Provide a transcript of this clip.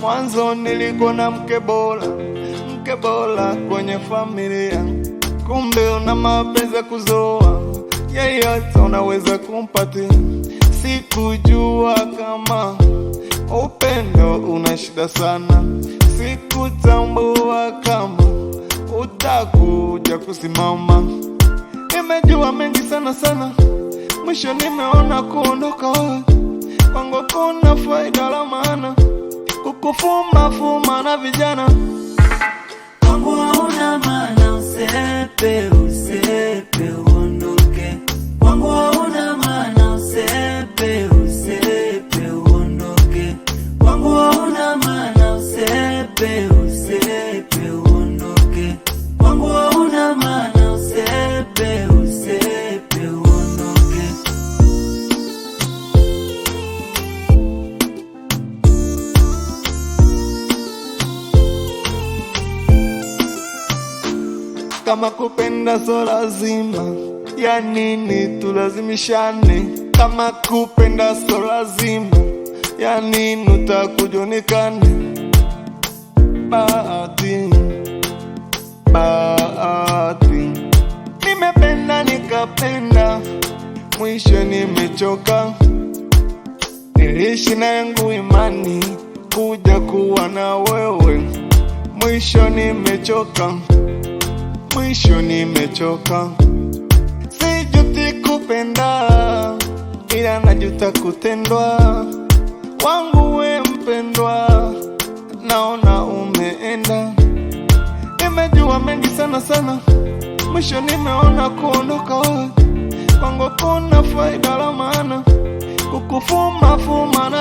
Mwanzo nilikuwa na mke bora kwenye familia. Kumbe una mapenzi ya kuzoa, yeyote unaweza kumpatia. Sikujua kama upendo una shida sana, sikutambua kama utakuja kusimama. Nimejua mengi sana, mwisho nimeona kuondoka wewe kwangu kuna faida la maana. Kukufuma na vijana kwangu hauna maana. Usepe uondoke. Kwangu hauna maana. Usepe uondoke. Kwangu hauna maana. Usepe uondoke. Kwangu hauna maana. Usepe uondoke. Kama kupenda so lazima, ya nini tulazimishane? Kama kupenda so lazima, ya nini utakujonekane? Bahati nimependa nikapenda, mwisho nimechoka. Niliishi na yangu imani kuja kuwa na wewe, mwisho nimechoka. Sijuti kupenda, ila najuta kutendwa. Wangu we mpendwa, naona umeenda. Nimejua mengi sana, mwisho nimeona kuondoka wewe kwangu kuna faida la maana. Kukufuma na